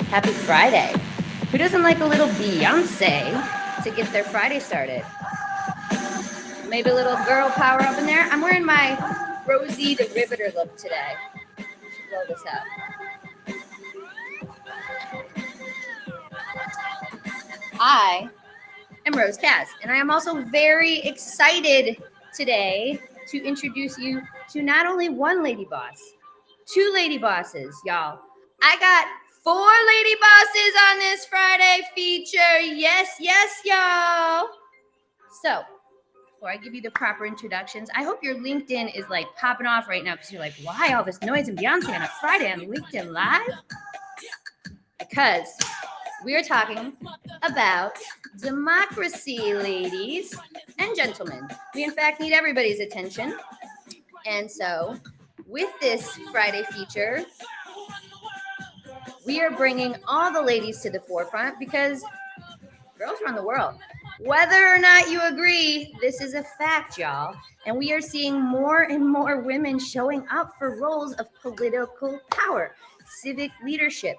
Happy Friday. Who doesn't like a little Beyonce to get their Friday started? Maybe a little girl power up in there. I'm wearing my Rosie the Riveter look today. Should blow this up. I am Rose Cass, and I am also very excited today to introduce you to not only one lady boss, two lady bosses, y'all. I got 4 lady bosses on this Friday feature. Yes, y'all. So, before I give you the proper introductions, I hope your LinkedIn is like popping off right now because you're like, why all this noise and Beyonce on a Friday on LinkedIn Live? Because we are talking about democracy, ladies and gentlemen. We, in fact, need everybody's attention. And so, with this Friday feature, we are bringing all the ladies to the forefront because girls run the world. Whether or not you agree, this is a fact, y'all. And we are seeing more and more women showing up for roles of political power, civic leadership,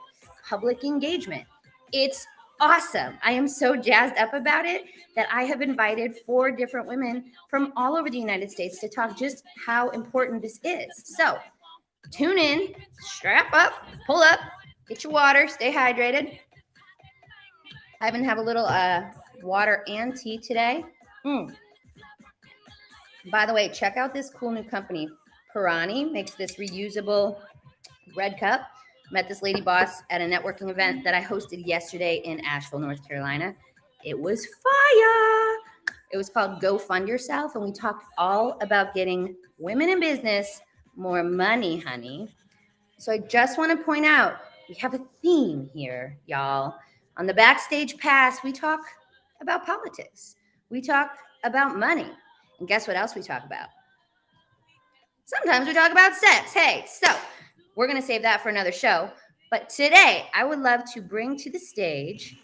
public engagement. It's awesome. I am so jazzed up about it that I have invited 4 different women from all over the United States to talk just how important this is. So tune in, strap up, pull up, get your water, stay hydrated. I even have a little water and tea today. By the way, check out this cool new company. Pirani makes this reusable red cup. Met this lady boss at a networking event that I hosted yesterday in Asheville, North Carolina. It was fire. It was called Go Fund Yourself, and we talked all about getting women in business more money, honey. So I just want to point out, we have a theme here, y'all. On the Backstage Pass, we talk about politics. We talk about money. And guess what else we talk about? Sometimes we talk about sex. Hey, so we're going to save that for another show. But today, I would love to bring to the stage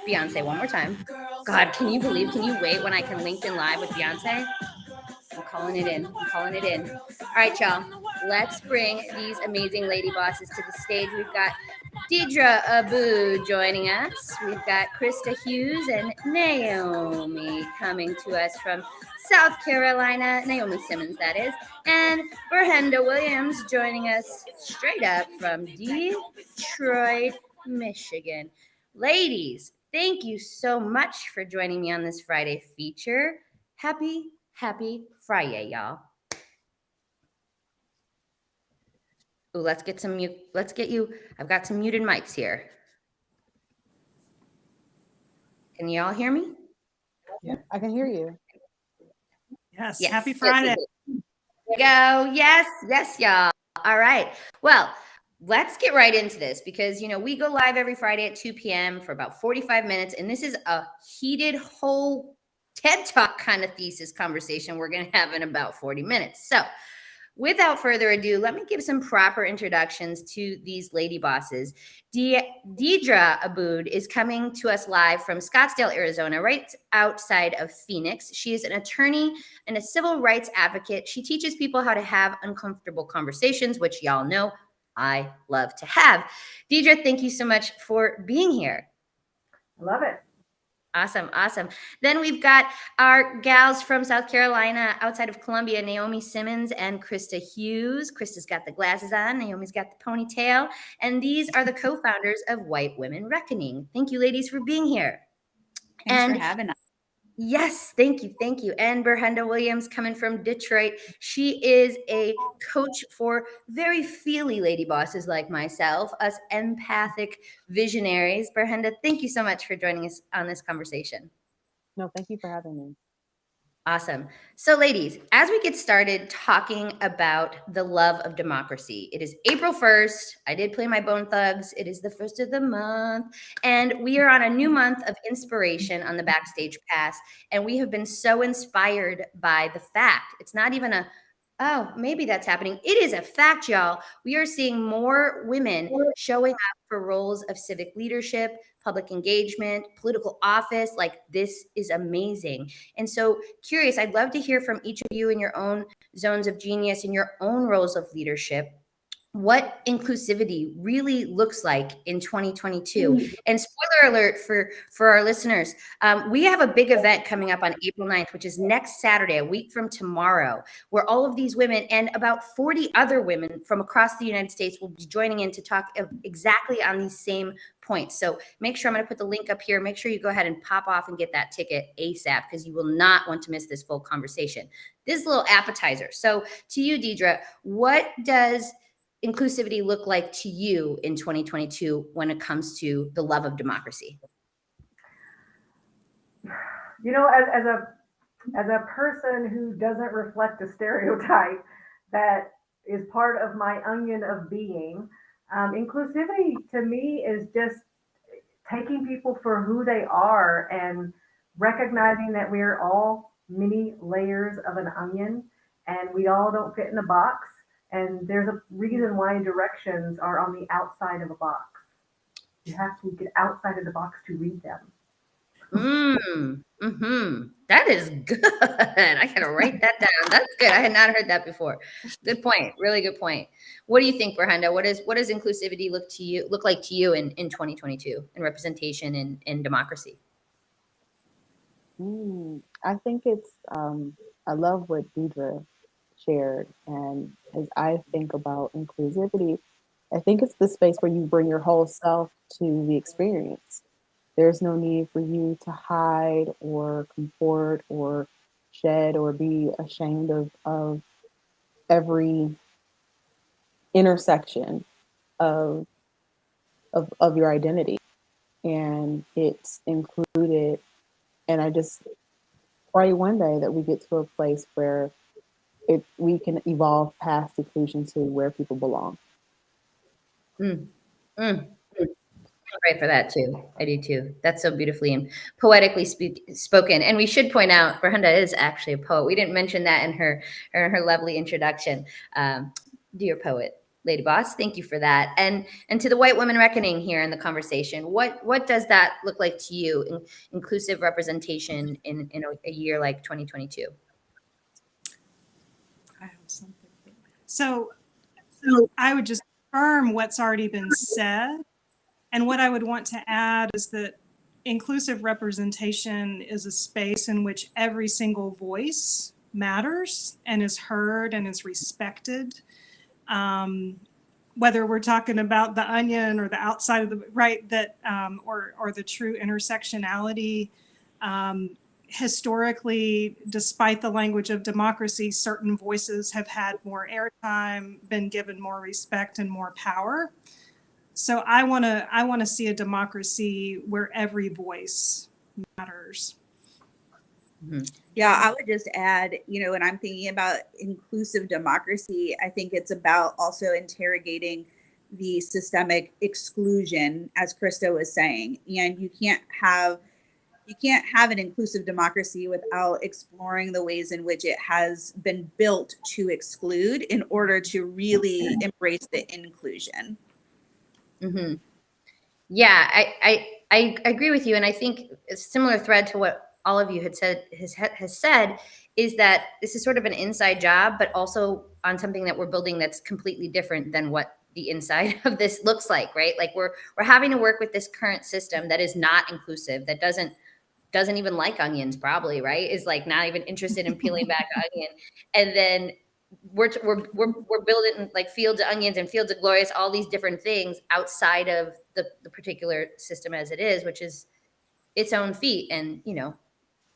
Beyonce one more time. God, can you wait when I can LinkedIn Live with Beyonce? I'm calling it in. All right, y'all. Let's bring these amazing lady bosses to the stage. We've got Deidre Abu joining us. We've got Krista Hughes and Naomi coming to us from South Carolina. Naomi Simmons, that is. And Berhenda Williams joining us straight up from Detroit, Michigan. Ladies, thank you so much for joining me on this Friday feature. Happy Friday, y'all. Ooh, let's get you. I've got some muted mics here. Can you all hear me? Yeah, I can hear you. Yes. Happy Friday. There we go. Yes, y'all. All right. Well, let's get right into this because, we go live every Friday at 2 p.m. for about 45 minutes. And this is a heated whole TED Talk kind of thesis conversation we're going to have in about 40 minutes. So without further ado, let me give some proper introductions to these lady bosses. Deidre Abood is coming to us live from Scottsdale, Arizona, right outside of Phoenix. She is an attorney and a civil rights advocate. She teaches people how to have uncomfortable conversations, which y'all know I love to have. Deidre, thank you so much for being here. I love it. Awesome. Then we've got our gals from South Carolina outside of Columbia, Naomi Simmons and Krista Hughes. Krista's got the glasses on. Naomi's got the ponytail. And these are the co-founders of White Women Reckoning. Thank you, ladies, for being here. Thanks for having us. Yes, thank you. And Berhenda Williams coming from Detroit. She is a coach for very feely lady bosses like myself, us empathic visionaries. Berhenda, thank you so much for joining us on this conversation. No, thank you for having me. Awesome. So ladies, as we get started talking about the love of democracy, it is April 1st. I did play my Bone Thugs. It is the first of the month. And we are on a new month of inspiration on the Backstage Pass. And we have been so inspired by the fact. It's not even maybe that's happening. It is a fact, y'all. We are seeing more women showing up for roles of civic leadership, public engagement, political office. Like, this is amazing. And so curious, I'd love to hear from each of you in your own zones of genius, in your own roles of leadership. what inclusivity really looks like in 2022. And spoiler alert for our listeners, we have a big event coming up on April 9th, which is next Saturday, a week from tomorrow, where all of these women and about 40 other women from across the United States will be joining in to talk exactly on these same points. So make sure, I'm going to put the link up here. Make sure you go ahead and pop off and get that ticket ASAP, because you will not want to miss this full conversation. This little appetizer. So to you, Deidre, what does inclusivity look like to you in 2022 when it comes to the love of democracy? You know, as a person who doesn't reflect a stereotype that is part of my onion of being, inclusivity to me is just taking people for who they are and recognizing that we're all many layers of an onion and we all don't fit in a box. And there's a reason why directions are on the outside of a box. You have to get outside of the box to read them. That is good. I gotta write that down. That's good. I had not heard that before. Good point. Really good point. What do you think, Brenda? What does inclusivity look like to you in 2022 in representation in democracy? I think it's I love what Deidre shared, and as I think about inclusivity, I think it's the space where you bring your whole self to the experience. There's no need for you to hide or comport or shed or be ashamed of every intersection of your identity. And it's included. And I just pray one day that we get to a place where we can evolve past inclusion to where people belong. I pray for that too. I do too. That's so beautifully and poetically spoken. And we should point out, Brenda is actually a poet. We didn't mention that in her lovely introduction. Dear poet, Lady Boss, thank you for that. And to the white women reckoning here in the conversation, what does that look like to you? Inclusive representation in a year like 2022. I have something. So I would just affirm what's already been said. And what I would want to add is that inclusive representation is a space in which every single voice matters and is heard and is respected. Whether we're talking about the onion or the outside of the right, that or the true intersectionality. Historically, despite the language of democracy, certain voices have had more airtime, been given more respect and more power. So I want to see a democracy where every voice matters. Yeah, I would just add, when I'm thinking about inclusive democracy, I think it's about also interrogating the systemic exclusion, as Krista was saying. And you can't have an inclusive democracy without exploring the ways in which it has been built to exclude in order to really embrace the inclusion. Yeah, I agree with you, and I think a similar thread to what all of you has said is that this is sort of an inside job, but also on something that we're building that's completely different than what the inside of this looks like, right? Like we're having to work with this current system that is not inclusive, that doesn't even like onions, probably, right? Is like not even interested in peeling back onion, and then we're building like fields of onions and fields of glorious, all these different things outside of the particular system as it is, which is its own feat. And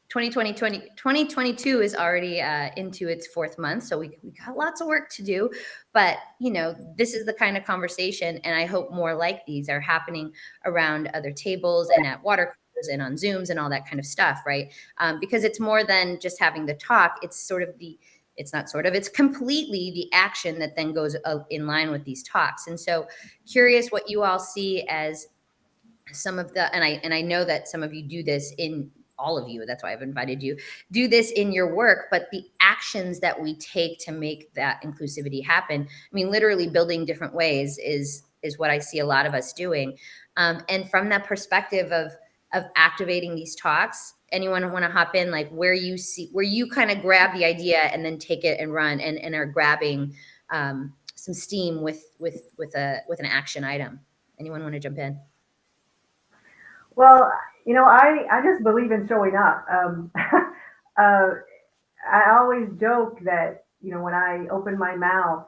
2022 is already into its 4th month, so we got lots of work to do. But this is the kind of conversation, and I hope more like these are happening around other tables and at water coolers and on Zooms and all that kind of stuff, right? Because it's more than just having the talk. It's completely the action that then goes in line with these talks. And so curious what you all see as some of the, and I know that some of you do this in all of you, that's why I've invited you, do this in your work, but the actions that we take to make that inclusivity happen, I mean, literally building different ways is what I see a lot of us doing. And from that perspective of activating these talks, anyone want to hop in, like where you kind of grab the idea and then take it and run and are grabbing steam with an action item. Anyone want to jump in? Well, I just believe in showing up. I always joke that, when I open my mouth,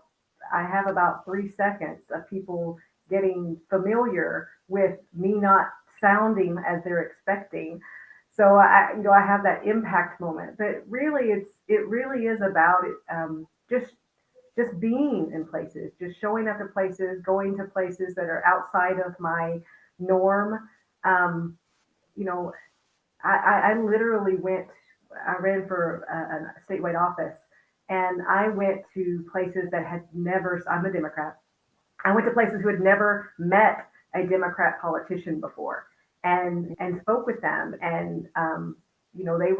I have about 3 seconds of people getting familiar with me not sounding as they're expecting. So I have that impact moment, but really it really is about it, just being in places, just showing up at places, going to places that are outside of my norm. Um, you know, I literally I ran for a statewide office, and I went to places that had never, I'm a Democrat. I went to places who had never met a Democrat politician before, and spoke with them, and they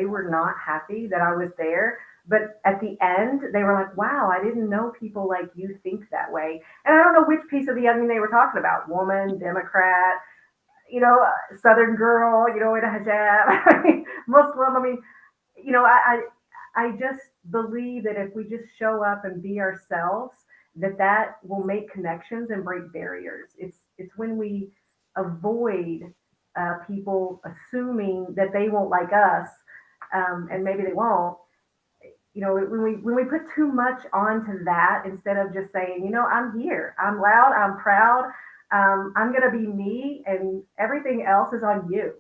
were not happy that I was there. But at the end, they were like, "Wow, I didn't know people like you think that way." And I don't know which piece of the onion they were talking about: woman, Democrat, Southern girl, in a hijab, Muslim. I mean, I just believe that if we just show up and be ourselves, that will make connections and break barriers. It's when we avoid people assuming that they won't like us, and maybe they won't. When we put too much onto that instead of just saying, I'm here, I'm loud, I'm proud, I'm gonna be me, and everything else is on you.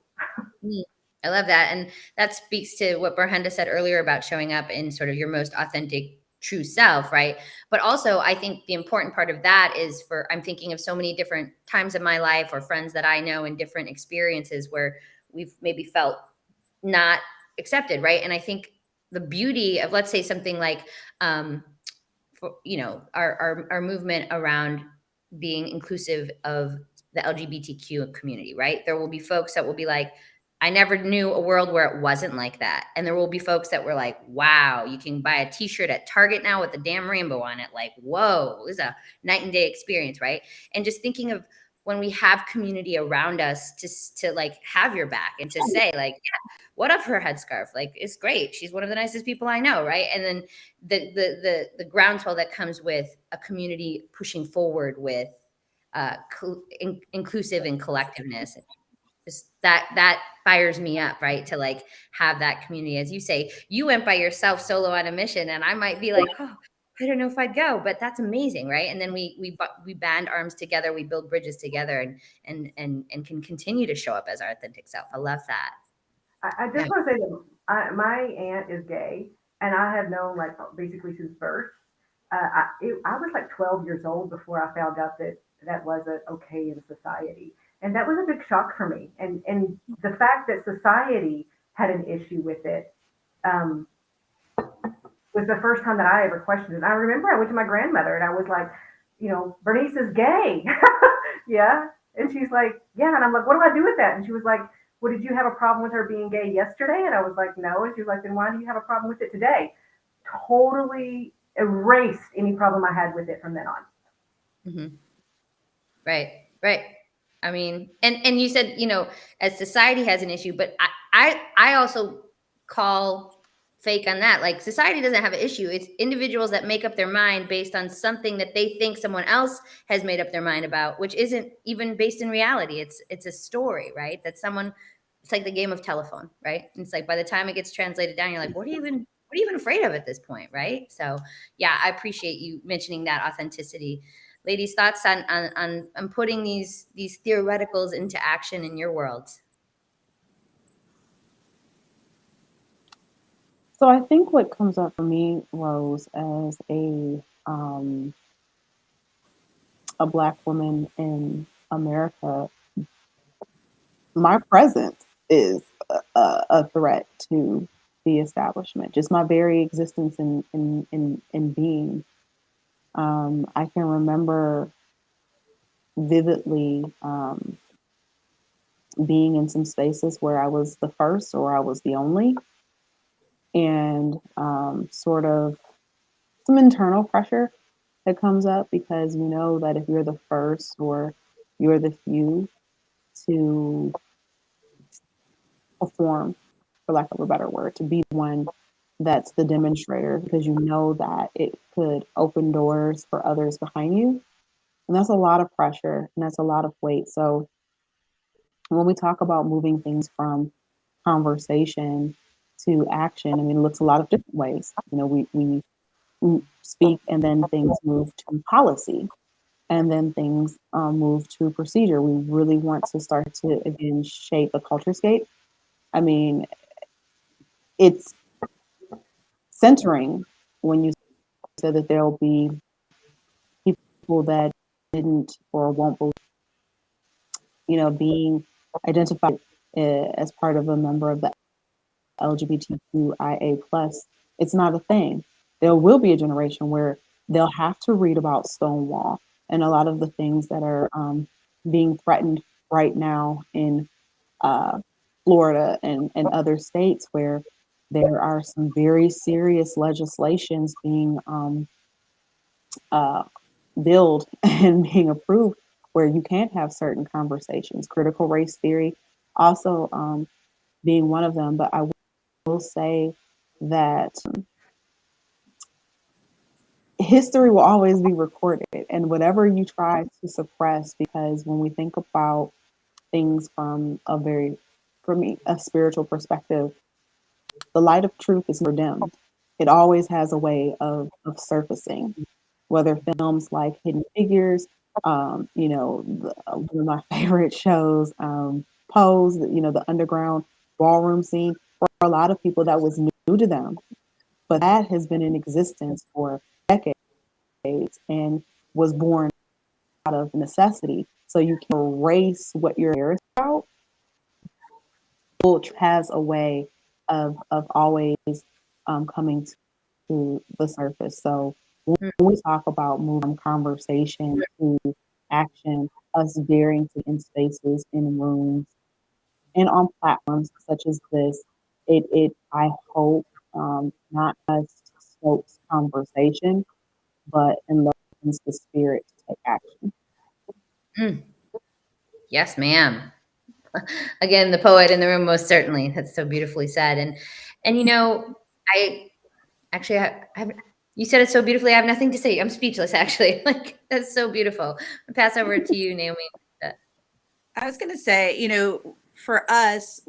I love that. And that speaks to what Brahenda said earlier about showing up in sort of your most authentic, true self, right? But also, I think the important part of that is I'm thinking of so many different times in my life or friends that I know in different experiences where we've maybe felt not accepted, right? And I think the beauty of, let's say, something like, our movement around being inclusive of the LGBTQ community, right? There will be folks that will be like, I never knew a world where it wasn't like that. And there will be folks that were like, wow, you can buy a t-shirt at Target now with the damn rainbow on it. Like, whoa, this is a night and day experience, right? And just thinking of when we have community around us to like have your back and to say like, yeah, what of her headscarf? Like, it's great. She's one of the nicest people I know, right? And then the groundswell that comes with a community pushing forward with inclusive and collectiveness. Just that fires me up, right? To like have that community. As you say, you went by yourself solo on a mission, and I might be like, oh, I don't know if I'd go, but that's amazing, right? And then we band arms together, we build bridges together, and can continue to show up as our authentic self. I love that. I just want to say that my aunt is gay, and I have known like basically since birth. I was like 12 years old before I found out that wasn't okay in society, and that was a big shock for me. And the fact that society had an issue with it um, was the first time that I ever questioned it. And I remember I went to my grandmother and I was like, Bernice is gay, yeah, and she's like, yeah, and I'm like, what do I do with that? And she was like, well, did you have a problem with her being gay yesterday? And I was like, no. And she was like, then why do you have a problem with it today? Totally erased any problem I had with it from then on. Mm-hmm. Right. I mean, and you said, as society has an issue, but I also call fake on that. Like, society doesn't have an issue. It's individuals that make up their mind based on something that they think someone else has made up their mind about, which isn't even based in reality. It's a story, right? That it's like the game of telephone, right? And it's like, by the time it gets translated down, you're like, what are you even afraid of at this point, right? So yeah, I appreciate you mentioning that authenticity. Ladies, thoughts on putting these theoreticals into action in your world? So I think what comes up for me, Rose, as a Black woman in America, my presence is a threat to the establishment. Just my very existence in being. I can remember vividly being in some spaces where I was the first or I was the only, and sort of some internal pressure that comes up because you know that if you're the first or you're the few to perform, for lack of a better word, to be the one that's the demonstrator, because you know that it could open doors for others behind you. And that's a lot of pressure and that's a lot of weight. So when we talk about moving things from conversation to action, I mean, it looks a lot of different ways. You know, we speak and then things move to policy and then things move to procedure. We really want to start to, again, shape a culture scape. I mean, it's centering when you said that there'll be people that didn't or won't believe, you know, being identified as part of a member of the LGBTQIA plus, it's not a thing. There will be a generation where they'll have to read about Stonewall and a lot of the things that are being threatened right now in uh, Florida and other states, where there are some very serious legislations being billed and being approved where you can't have certain conversations. Critical race theory also being one of them. But I will say that history will always be recorded, and whatever you try to suppress, because when we think about things from a very, for me, a spiritual perspective, the light of truth is never dimmed. It always has a way of surfacing, whether films like Hidden Figures, you know, one of my favorite shows, Pose, you know, the underground ballroom scene. For a lot of people, that was new to them, but that has been in existence for decades and was born out of necessity. So you can erase what you're embarrassed about. Which has a way of always coming to the surface. So when we talk about moving conversation to action, us daring to in spaces, in rooms, and on platforms such as this, it I hope not just stokes conversation, but enlightens the spirit to take action. Mm. Yes, ma'am. Again, the poet in the room, most certainly. That's so beautifully said. And you know, I actually have you said it so beautifully. I have nothing to say. I'm speechless, actually. Like, that's so beautiful. I'll pass over to you, Naomi. I was going to say, you know, for us,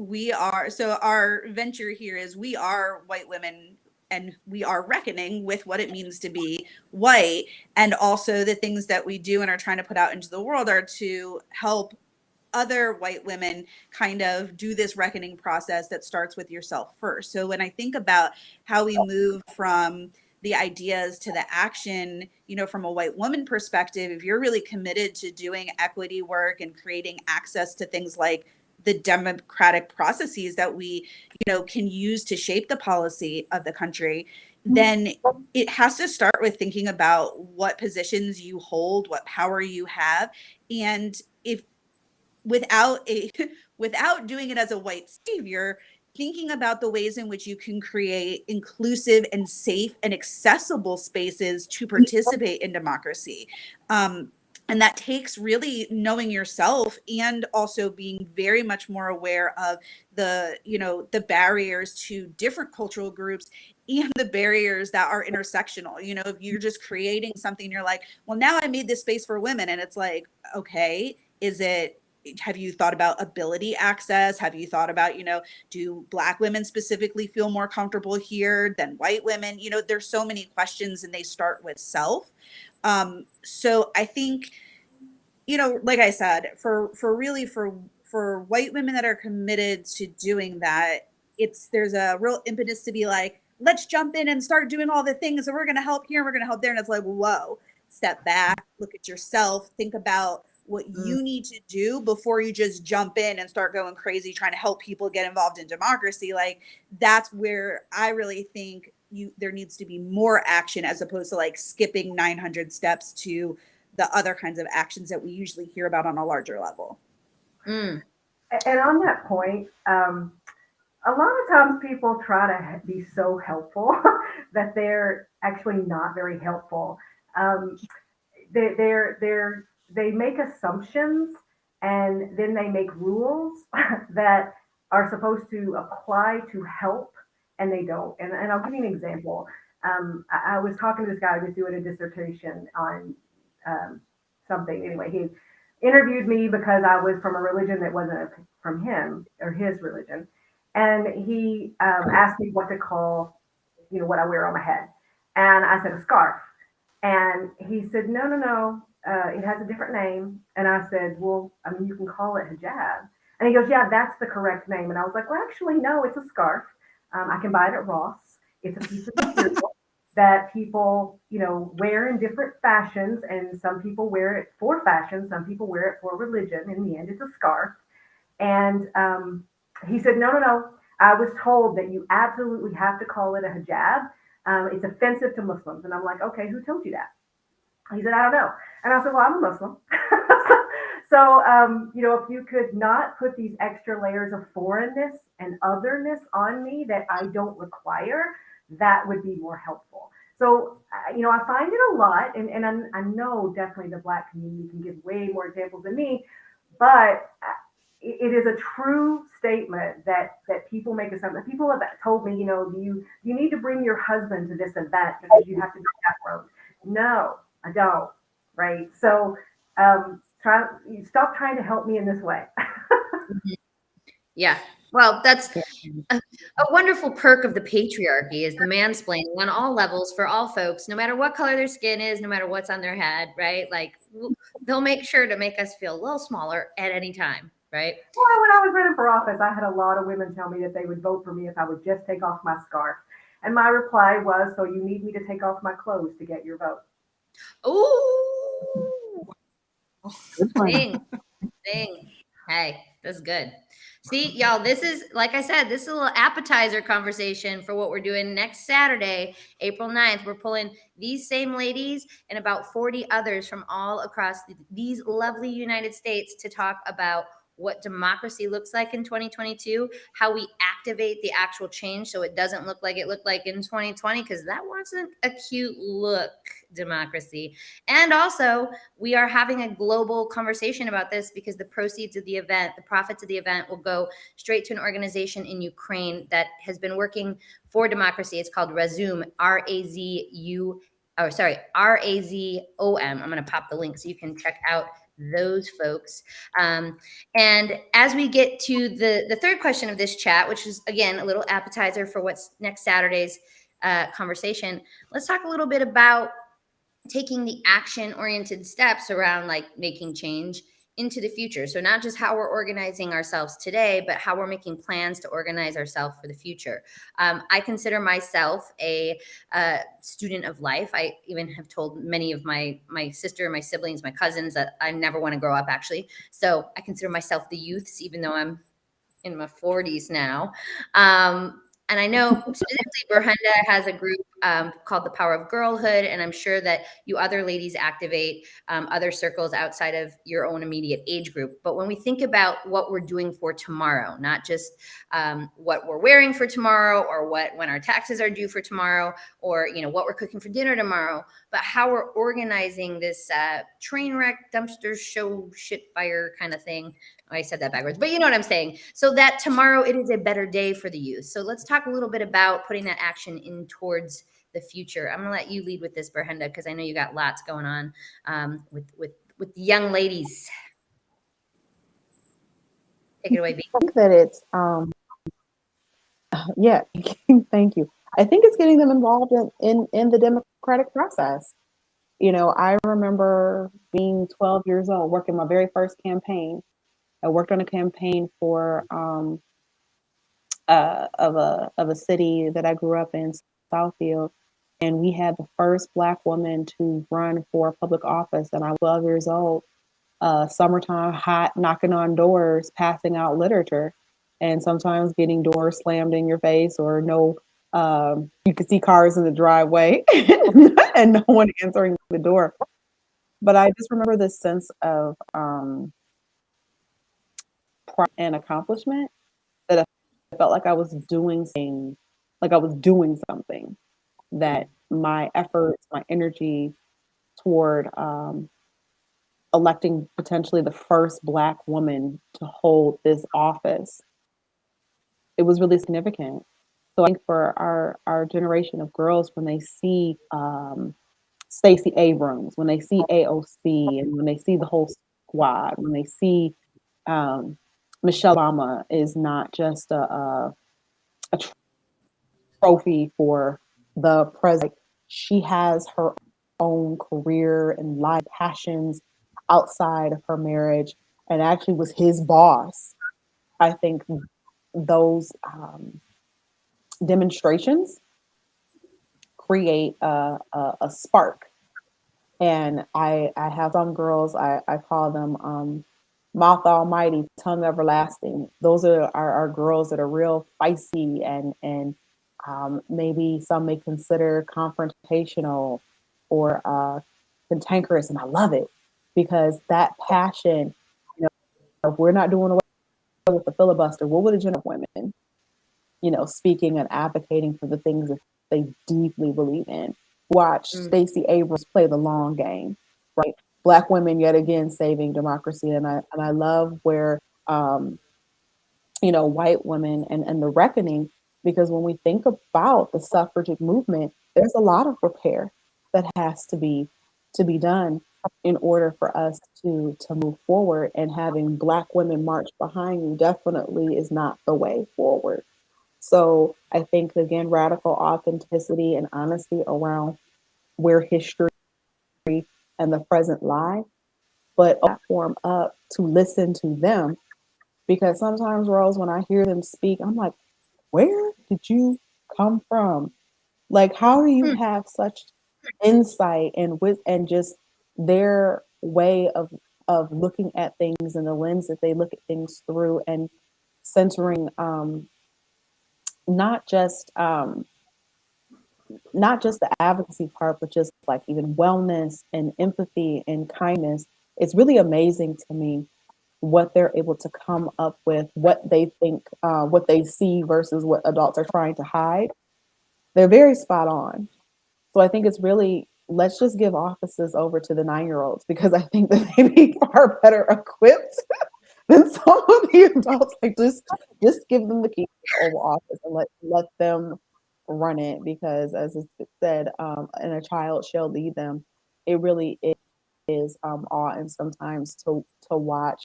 so our venture here is we are white women and we are reckoning with what it means to be white. And also the things that we do and are trying to put out into the world are to help other white women kind of do this reckoning process that starts with yourself first. So when I think about how we move from the ideas to the action, you know, from a white woman perspective, if you're really committed to doing equity work and creating access to things like the democratic processes that we, you know, can use to shape the policy of the country, then it has to start with thinking about what positions you hold, what power you have. And if without a without doing it as a white savior, thinking about the ways in which you can create inclusive and safe and accessible spaces to participate in democracy. And that takes really knowing yourself and also being very much more aware of the, you know, the barriers to different cultural groups and the barriers that are intersectional. You know, if you're just creating something, you're like, well, now I made this space for women, and it's like, okay, is it, have you thought about ability access? Have you thought about, you know, do Black women specifically feel more comfortable here than white women? You know, there's so many questions and they start with self. So I think, you know, like I said, for white women that are committed to doing that, there's a real impetus to be like, let's jump in and start doing all the things, and we're going to help here and we're going to help there. And it's like, whoa, step back, look at yourself, think about what you need to do before you just jump in and start going crazy trying to help people get involved in democracy. Like, that's where I really think there needs to be more action, as opposed to like skipping 900 steps to the other kinds of actions that we usually hear about on a larger level. Mm. And on that point, a lot of times people try to be so helpful that they're actually not very helpful. Um, they make assumptions and then they make rules that are supposed to apply to help and they don't. And I'll give you an example. I was talking to this guy who was doing a dissertation on um, something. Anyway, he interviewed me because I was from a religion that wasn't from him or his religion. And he asked me what to call, what I wear on my head. And I said, a scarf. And he said, no, no, no, it has a different name. And I said, well, I mean, you can call it hijab. And he goes, yeah, that's the correct name. And I was like, well, actually, no, it's a scarf. I can buy it at Ross. It's a piece of material that people, wear in different fashions. And some people wear it for fashion. Some people wear it for religion. In the end, it's a scarf. And he said, no, no, no. I was told that you absolutely have to call it a hijab. It's offensive to Muslims. And I'm like, okay, who told you that? He said, I don't know. And I said, well, I'm a Muslim. So, if you could not put these extra layers of foreignness and otherness on me that I don't require, that would be more helpful. So, I find it a lot, and I know definitely the Black community can give way more examples than me, but it is a true statement that people make assumptions. People have told me, you need to bring your husband to this event because you have to be chaperoned. No, I don't. Right. So stop trying to help me in this way. Yeah. Well, that's a wonderful perk of the patriarchy is the mansplaining on all levels for all folks, no matter what color their skin is, no matter what's on their head, right? Like they'll make sure to make us feel a little smaller at any time, right? Well, when I was running for office, I had a lot of women tell me that they would vote for me if I would just take off my scarf. And my reply was, so you need me to take off my clothes to get your vote. Ooh. Ding. Hey, that's good. See, y'all, this is, like I said, this is a little appetizer conversation for what we're doing next Saturday, April 9th. We're pulling these same ladies and about 40 others from all across these lovely United States to talk about what democracy looks like in 2022, how we activate the actual change so it doesn't look like it looked like in 2020, because that wasn't a cute look, democracy. And also, we are having a global conversation about this because the proceeds of the event, the profits of the event will go straight to an organization in Ukraine that has been working for democracy. It's called Razum, R-A-Z-U, oh, sorry, R-A-Z-O-M. I'm going to pop the link so you can check out those folks. And as we get to the third question of this chat, which is, again, a little appetizer for what's next Saturday's conversation, let's talk a little bit about taking the action-oriented steps around like making change into the future. So not just how we're organizing ourselves today, but how we're making plans to organize ourselves for the future. I consider myself a student of life. I even have told many of my sister, my siblings, my cousins that I never want to grow up, actually. So I consider myself the youths, even though I'm in my 40s now. And I know specifically Berhenda has a group called the Power of Girlhood, and I'm sure that you other ladies activate other circles outside of your own immediate age group. But when we think about what we're doing for tomorrow, not just what we're wearing for tomorrow or when our taxes are due for tomorrow or what we're cooking for dinner tomorrow, but how we're organizing this train wreck, dumpster show, shit fire kind of thing. I said that backwards, but you know what I'm saying. So that tomorrow it is a better day for the youth. So let's talk a little bit about putting that action in towards the future. I'm gonna let you lead with this, Berhenda, because I know you got lots going on with the young ladies. Take it away, B. I think that it's yeah, thank you. I think it's getting them involved in the democratic process. I remember being 12 years old, working my very first campaign. I worked on a campaign for of a city that I grew up in, Southfield, and we had the first Black woman to run for public office. And I was 12 years old, summertime, hot, knocking on doors, passing out literature, and sometimes getting doors slammed in your face or no. You could see cars in the driveway and no one answering the door. But I just remember this sense of pride and accomplishment that I felt like I was doing something, that my efforts, my energy toward electing potentially the first Black woman to hold this office, it was really significant. So I think for our generation of girls, when they see Stacey Abrams, when they see AOC, and when they see the whole squad, when they see um, Michelle Obama is not just a trophy for the president. She has her own career and life passions outside of her marriage, and actually was his boss. I think those demonstrations create a spark. And I have some girls, I call them mouth almighty, tongue everlasting. Those are our girls that are real feisty and maybe some may consider confrontational or cantankerous. And I love it because that passion, if we're not doing away with the filibuster, what would a general women, speaking and advocating for the things that they deeply believe in? Watch Stacey Abrams play the long game, right? Black women yet again saving democracy, and I love where white women and the reckoning, because when we think about the suffragette movement, there's a lot of repair that has to be done in order for us to move forward. And having Black women march behind you definitely is not the way forward. So I think, again, radical authenticity and honesty around where history and the present lie, but platform up to listen to them. Because sometimes, Rose, when I hear them speak, I'm like, where did you come from? Like, how do you have such insight and just their way of looking at things and the lens that they look at things through, and centering not just the advocacy part, but just like even wellness and empathy and kindness. It's really amazing to me what they're able to come up with, what they think, what they see versus what adults are trying to hide. They're very spot on. So I think it's really, let's just give offices over to the 9-year-olds, because I think that they'd be far better equipped than some of the adults. Like, just give them the key to the Oval Office and let them run it, because as it said, and a child shall lead them. It really is awe, and sometimes to watch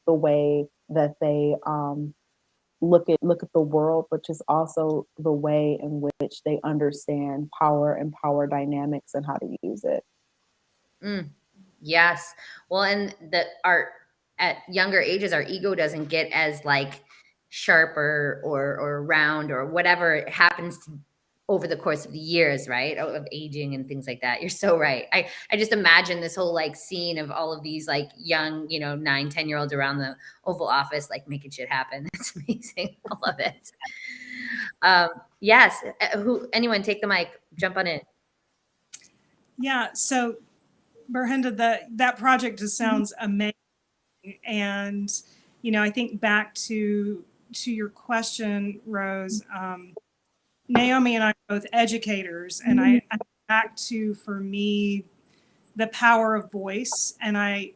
the way that they look at the world, but just also the way in which they understand power and power dynamics and how to use it. Yes. Well, and at younger ages, our ego doesn't get as like sharp or round or whatever it happens to over the course of the years, right? Of aging and things like that. You're so right. I just imagine this whole like scene of all of these like young, 9, 10-year-olds around the Oval Office, like making shit happen. It's amazing. I love it. Yes. Anyone take the mic, jump on it. Yeah. So Berhinda, that project just sounds amazing. And, I think back to your question, Rose, Naomi and I are both educators, and I back to, for me, the power of voice. And I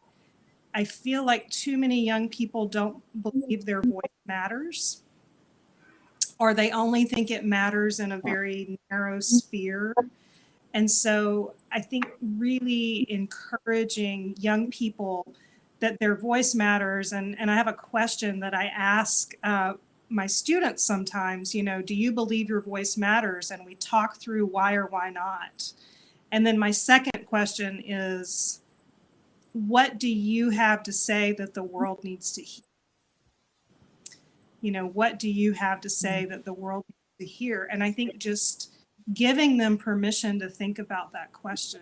feel like too many young people don't believe their voice matters, or they only think it matters in a very narrow sphere. And so I think really encouraging young people that their voice matters. And I have a question that I ask my students sometimes, do you believe your voice matters? And we talk through why or why not. And then my second question is, what do you have to say that the world needs to hear? What do you have to say that the world needs to hear? And I think just giving them permission to think about that question.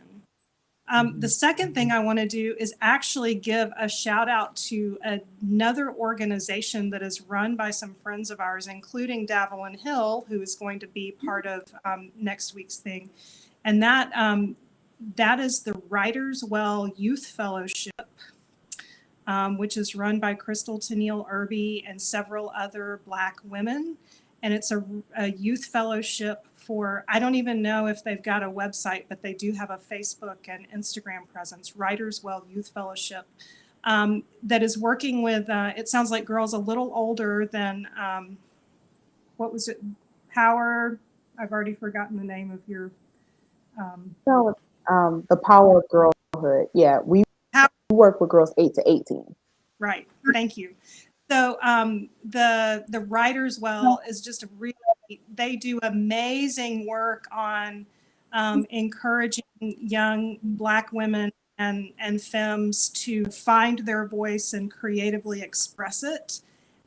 The second thing I want to do is actually give a shout out to another organization that is run by some friends of ours, including Davelin Hill, who is going to be part of next week's thing. And that is the Writers Well Youth Fellowship, which is run by Crystal Tennille Irby and several other Black women. And it's a youth fellowship for, I don't even know if they've got a website, but they do have a Facebook and Instagram presence, Writers Well Youth Fellowship, that is working with, it sounds like girls a little older than, what was it? Power. I've already forgotten the name of your. So, the power of girlhood. Yeah, we work with girls 8 to 18. Right. Thank you. So the Writers Well is just a really, they do amazing work on encouraging young Black women and femmes to find their voice and creatively express it.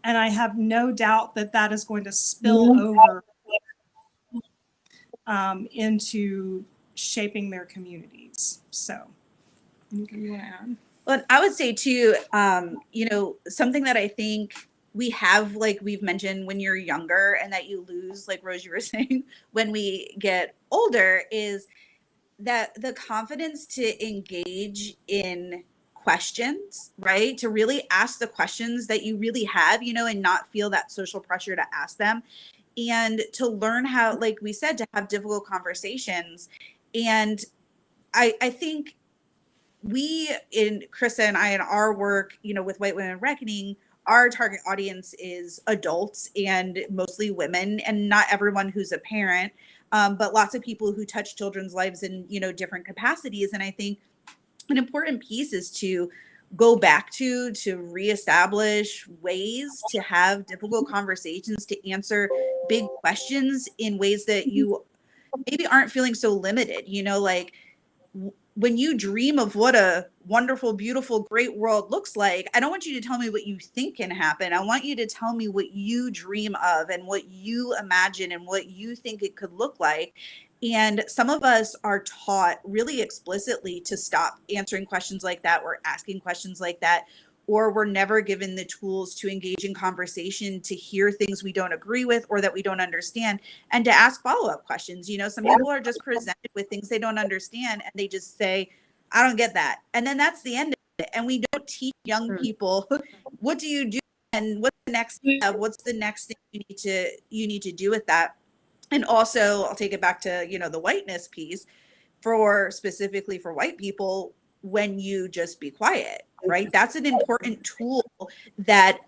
And I have no doubt that that is going to spill over into shaping their communities. So anything you want to add? Well, I would say too, something that I think we have, like we've mentioned, when you're younger and that you lose, like Rose, you were saying, when we get older, is that the confidence to engage in questions, right? To really ask the questions that you really have, and not feel that social pressure to ask them. And to learn how, like we said, to have difficult conversations. And I think Krista and I, in our work, with White Women Reckoning, our target audience is adults and mostly women, and not everyone who's a parent, but lots of people who touch children's lives in, different capacities. And I think an important piece is to go back to reestablish ways to have difficult conversations, to answer big questions in ways that you maybe aren't feeling so limited, like when you dream of what a wonderful, beautiful, great world looks like, I don't want you to tell me what you think can happen. I want you to tell me what you dream of and what you imagine and what you think it could look like. And some of us are taught really explicitly to stop answering questions like that or asking questions like that, or we're never given the tools to engage in conversation, to hear things we don't agree with or that we don't understand, and to ask follow-up questions. Some people are just presented with things they don't understand and they just say, I don't get that. And then that's the end of it. And we don't teach young people, what do you do? And what's the next step? What's the next thing you need to do with that? And also, I'll take it back to, the whiteness piece, specifically for white people, when you just be quiet, right? That's an important tool that,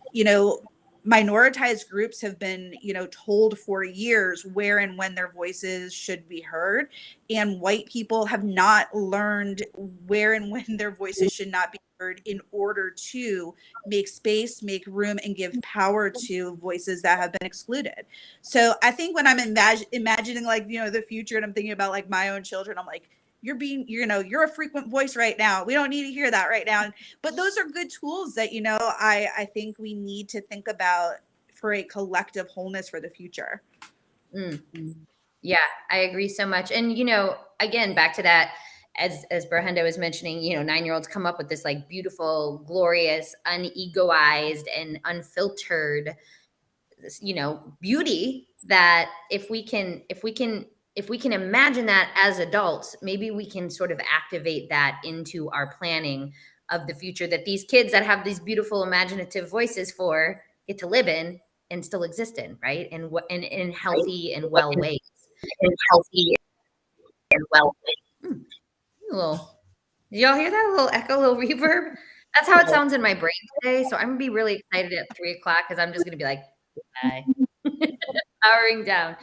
minoritized groups have been, told for years where and when their voices should be heard. And white people have not learned where and when their voices should not be heard in order to make space, make room, and give power to voices that have been excluded. So I think when I'm imagining like, the future, and I'm thinking about like my own children, I'm like, you're a frequent voice right now. We don't need to hear that right now. But those are good tools that, I think we need to think about for a collective wholeness for the future. Yeah, I agree so much. And, again, back to that, as Berhenda was mentioning, 9-year-olds come up with this like beautiful, glorious, unegoized and unfiltered, beauty that if we can imagine that as adults, maybe we can sort of activate that into our planning of the future that these kids that have these beautiful imaginative voices for get to live in and still exist in, right? And in healthy and well ways. Did y'all hear that? A little echo, a little reverb? That's how it sounds in my brain today. So I'm gonna be really excited at 3:00 because I'm just gonna be like, bye. Powering down.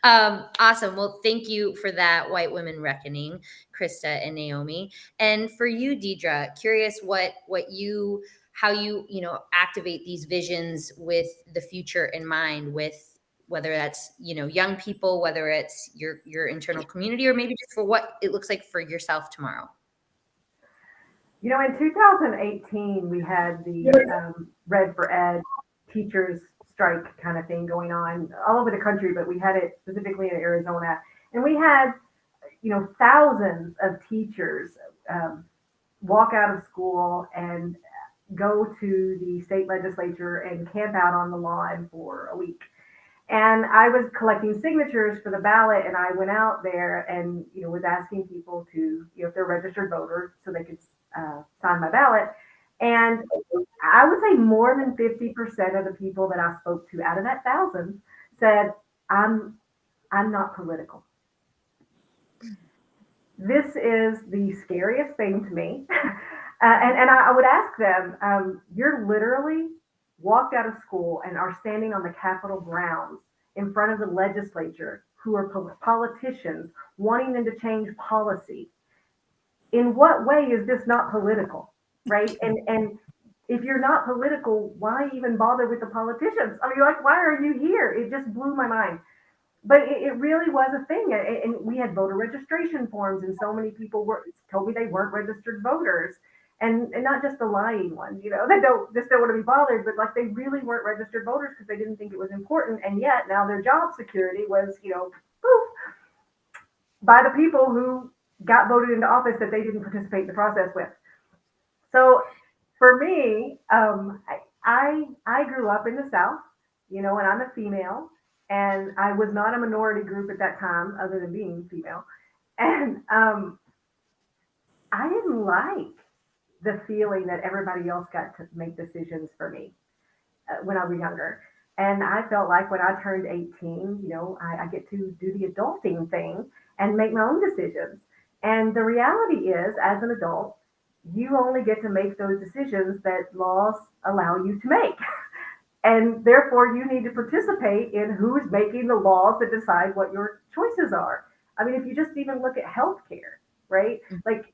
Awesome. Well, thank you for that, White Women Reckoning, Krista and Naomi. And for you, Deidre, curious how you activate these visions with the future in mind, with whether that's young people, whether it's your internal community, or maybe just for what it looks like for yourself tomorrow. In 2018, we had the Red for Ed teachers strike kind of thing going on all over the country, but we had it specifically in Arizona. And we had, thousands of teachers walk out of school and go to the state legislature and camp out on the lawn for a week. And I was collecting signatures for the ballot, and I went out there and, was asking people to, if they're registered voters, so they could sign my ballot. And I would say more than 50% of the people that I spoke to out of that thousands said, I'm not political. This is the scariest thing to me. And I would ask them, you're literally walked out of school and are standing on the Capitol grounds in front of the legislature who are politicians wanting them to change policy, in what way is this not political, right? And if you're not political, why even bother with the politicians? I mean, like, why are you here? It just blew my mind. But it really was a thing. And we had voter registration forms, and so many people told me they weren't registered voters. And not just the lying ones, they don't want to be bothered, but like they really weren't registered voters because they didn't think it was important. And yet now their job security was, poof, by the people who got voted into office that they didn't participate in the process with. So for me, I grew up in the South, and I'm a female, and I was not a minority group at that time, other than being female, and I didn't like the feeling that everybody else got to make decisions for me when I was younger. And I felt like when I turned 18, I get to do the adulting thing and make my own decisions. And the reality is, as an adult, you only get to make those decisions that laws allow you to make. And therefore, you need to participate in who's making the laws that decide what your choices are. I mean, if you just even look at healthcare, right? Like,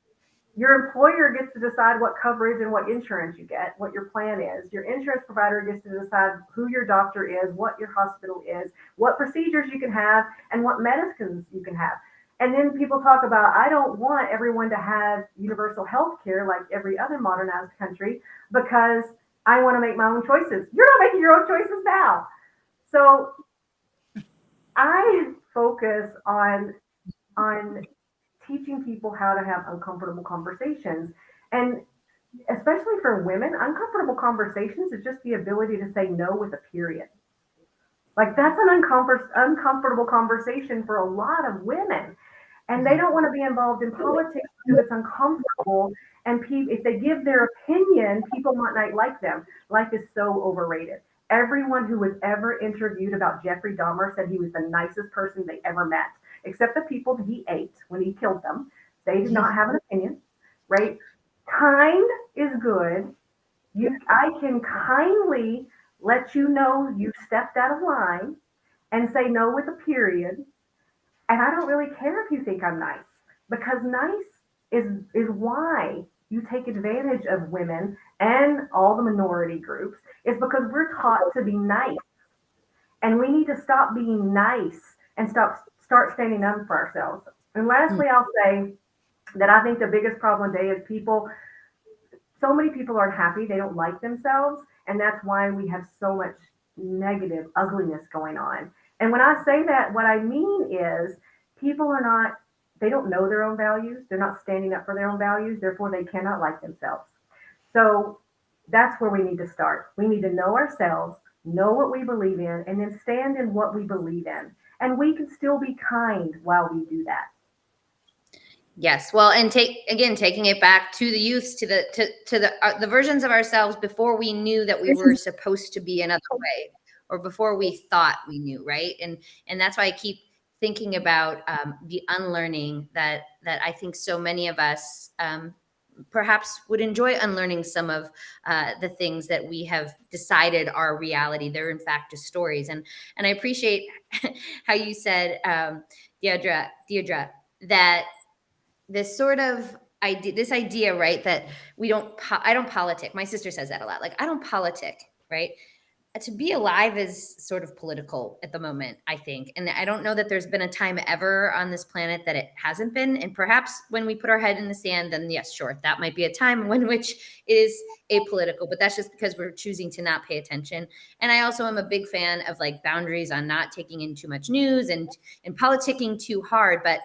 your employer gets to decide what coverage and what insurance you get, what your plan is. Your insurance provider gets to decide who your doctor is, what your hospital is, what procedures you can have, and what medicines you can have. And then people talk about, I don't want everyone to have universal health care like every other modernized country because I want to make my own choices. You're not making your own choices now. So I focus on teaching people how to have uncomfortable conversations. And especially for women, uncomfortable conversations is just the ability to say no with a period. Like, that's an uncomfortable conversation for a lot of women. And they don't want to be involved in politics because it's uncomfortable. And if they give their opinion, people might not like them. Life is so overrated. Everyone who was ever interviewed about Jeffrey Dahmer said he was the nicest person they ever met, except the people that he ate when he killed them. They did not have an opinion, right? Kind is good. I can kindly let you know you stepped out of line and say no with a period. And I don't really care if you think I'm nice, because nice is why you take advantage of women and all the minority groups, is because we're taught to be nice. And we need to stop being nice and start standing up for ourselves. And lastly, I'll say that I think the biggest problem today is so many people aren't happy. They don't like themselves. And that's why we have so much negative ugliness going on. And when I say that, what I mean is people they don't know their own values. They're not standing up for their own values. Therefore, they cannot like themselves. So that's where we need to start. We need to know ourselves, know what we believe in, and then stand in what we believe in. And we can still be kind while we do that. Yes. Well, and taking it back to the youths, to the versions of ourselves before we knew that we were supposed to be another way, or before we thought we knew, right? And that's why I keep thinking about the unlearning that I think so many of us perhaps would enjoy unlearning some of the things that we have decided are reality. They're in fact just stories. And I appreciate how you said, Deirdre, that this sort of idea, right, that I don't politic. My sister says that a lot. Like, I don't politic, right? To be alive is sort of political at the moment, I think. And I don't know that there's been a time ever on this planet that it hasn't been. And perhaps when we put our head in the sand, then yes, sure, that might be a time when which is apolitical, but that's just because we're choosing to not pay attention. And I also am a big fan of like boundaries on not taking in too much news and politicking too hard. But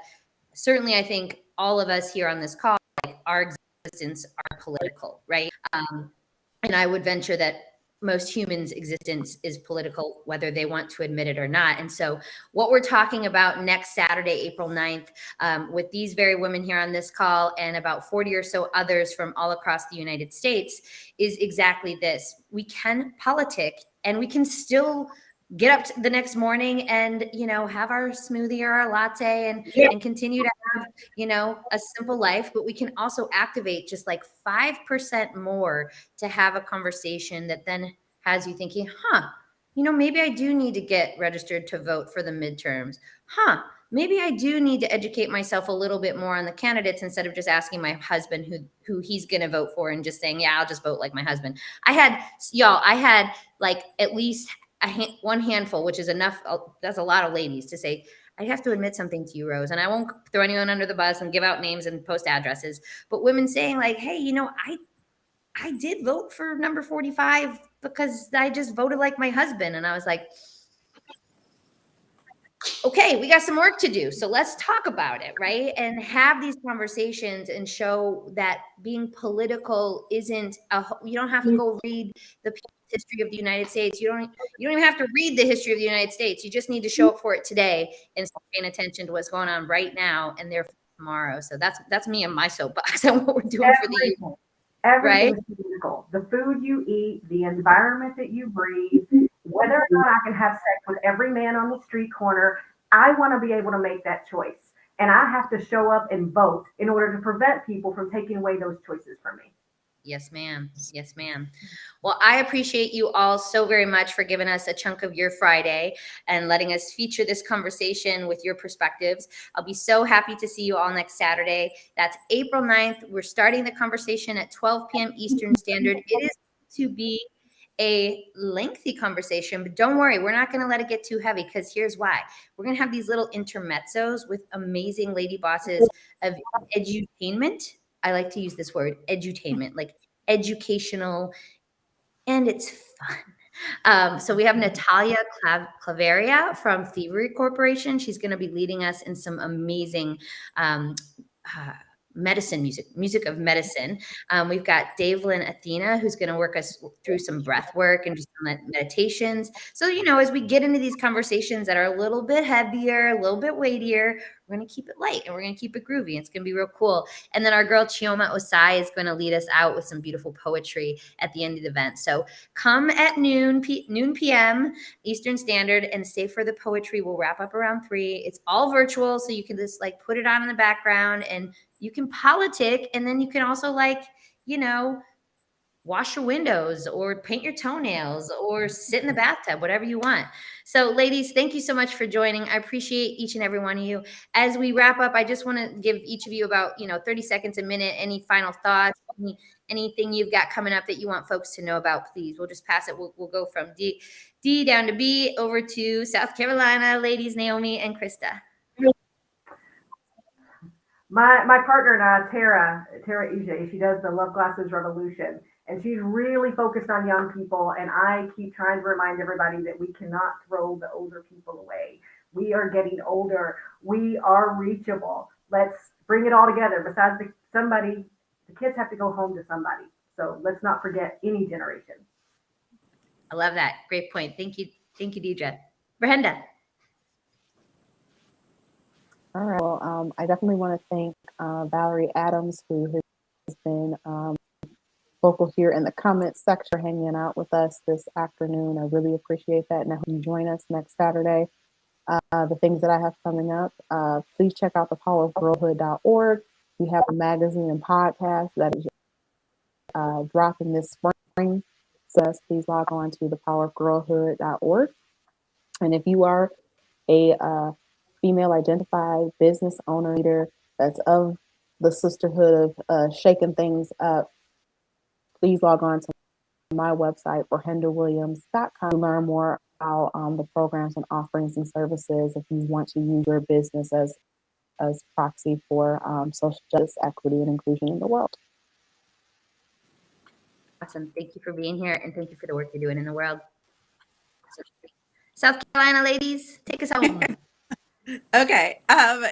certainly I think all of us here on this call, like, our existence are political, right? And I would venture that most humans' existence is political, whether they want to admit it or not. And so what we're talking about next Saturday, April 9th, with these very women here on this call and about 40 or so others from all across the United States is exactly this. We can politic, and we can still get up the next morning and, have our smoothie or our latte and continue to have, a simple life. But we can also activate just like 5% more to have a conversation that then has you thinking, maybe I do need to get registered to vote for the midterms. Maybe I do need to educate myself a little bit more on the candidates instead of just asking my husband who he's going to vote for and just saying, yeah, I'll just vote like my husband. I had like at least one handful, which is enough. That's a lot of ladies to say, I have to admit something to you, Rose, and I won't throw anyone under the bus and give out names and post addresses, but women saying like, hey, I did vote for number 45 because I just voted like my husband. And I was like, okay, we got some work to do. So let's talk about it, right? And have these conversations and show that being political isn't you don't have to go read the history of the United States. You don't even have to read the history of the United States. You just need to show up for it today and start paying attention to what's going on right now and therefore tomorrow. So that's me and my soapbox and what we're doing for the youth. Everything's political. The food you eat, the environment that you breathe, whether or not I can have sex with every man on the street corner, I want to be able to make that choice. And I have to show up and vote in order to prevent people from taking away those choices from me. Yes, ma'am. Yes, ma'am. Well, I appreciate you all so very much for giving us a chunk of your Friday and letting us feature this conversation with your perspectives. I'll be so happy to see you all next Saturday. That's April 9th. We're starting the conversation at 12 p.m. Eastern Standard. It is to be a lengthy conversation, but don't worry, we're not going to let it get too heavy because here's why. We're going to have these little intermezzos with amazing lady bosses of edutainment. I like to use this word, edutainment, like educational, and it's fun. So we have Natalia Claveria from Thievery Corporation. She's going to be leading us in some amazing medicine music of medicine. We've got Davelyn Athena, who's going to work us through some breath work and just some meditations. So, as we get into these conversations that are a little bit heavier, a little bit weightier, we're going to keep it light and we're going to keep it groovy. It's going to be real cool. And then our girl Chioma Osai is going to lead us out with some beautiful poetry at the end of the event. So come at noon p.m. Eastern Standard and stay for the poetry. We'll wrap up around 3. It's all virtual, so you can just put it on in the background and you can politic, and then you can also wash your windows or paint your toenails or sit in the bathtub, whatever you want. So ladies, thank you so much for joining. I appreciate each and every one of you. As we wrap up, I just want to give each of you about 30 seconds, a minute. Any final thoughts, anything you've got coming up that you want folks to know about, please. We'll just pass it. We'll go from D down to B over to South Carolina. Ladies, Naomi and Krista. My partner and I, Tara Ije, she does the Love Glasses Revolution, and she's really focused on young people. And I keep trying to remind everybody that we cannot throw the older people away. We are getting older. We are reachable. Let's bring it all together. Besides the kids have to go home to somebody. So let's not forget any generation. I love that. Great point. Thank you, Deidre. Brenda. All right. Well, I definitely want to thank Valerie Adams, who has been vocal here in the comments section, hanging out with us this afternoon. I really appreciate that. And I hope you join us next Saturday. The things that I have coming up, please check out thepowerofgirlhood.org. We have a magazine and podcast that is dropping this spring. So please log on to thepowerofgirlhood.org. And if you are a female identified business owner leader that's of the sisterhood of shaking things up, please log on to my website, BrehendaWilliams.com, to learn more about the programs and offerings and services if you want to use your business as proxy for social justice, equity, and inclusion in the world. Awesome. Thank you for being here, and thank you for the work you're doing in the world. South Carolina ladies, take us home. Okay.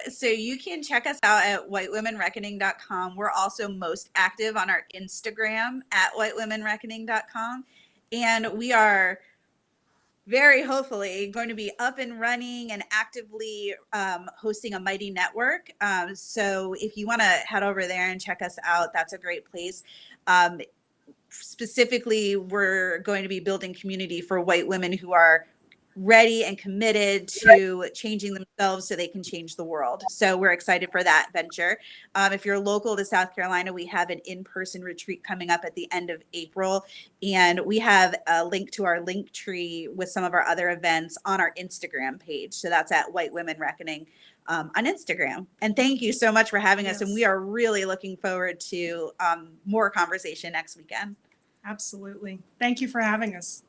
So you can check us out at whitewomenreckoning.com. We're also most active on our Instagram at whitewomenreckoning.com. And we are very hopefully going to be up and running and actively hosting a Mighty Network. So if you want to head over there and check us out, that's a great place. Specifically, we're going to be building community for white women who are ready and committed to changing themselves so they can change the world. So we're excited for that venture. If you're local to South Carolina, we have an in-person retreat coming up at the end of April. And we have a link to our link tree with some of our other events on our Instagram page. So that's at White Women Reckoning on Instagram. And thank you so much for having us. And we are really looking forward to more conversation next weekend. Absolutely. Thank you for having us.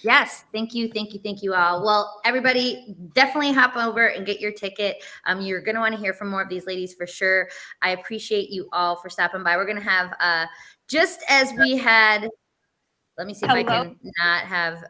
Yes, thank you all. Well, everybody, definitely hop over and get your ticket. You're going to want to hear from more of these ladies for sure. I appreciate you all for stopping by. We're going to have, just as we had, let me see if I can not have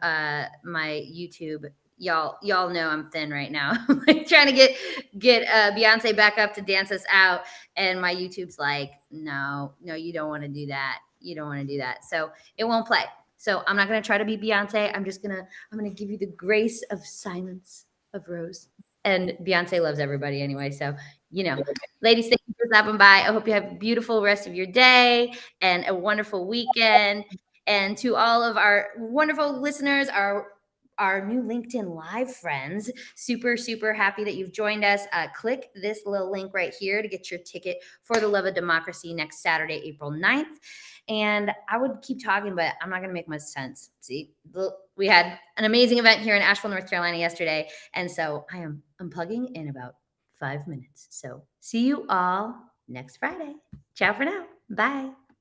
my YouTube. Y'all know I'm thin right now. I'm like trying to get Beyonce back up to dance us out, and my YouTube's like, no, you don't want to do that. You don't want to do that. So it won't play. So I'm not going to try to be Beyonce. I'm going to give you the grace of silence of Rose. And Beyonce loves everybody anyway. So, ladies, thank you for stopping by. I hope you have a beautiful rest of your day and a wonderful weekend. And to all of our wonderful listeners, our new LinkedIn Live friends, super, super happy that you've joined us. Click this little link right here to get your ticket for the Love of Democracy next Saturday, April 9th. And I would keep talking, but I'm not going to make much sense. See, we had an amazing event here in Asheville, North Carolina yesterday. And so I am unplugging in about 5 minutes. So see you all next Friday. Ciao for now. Bye.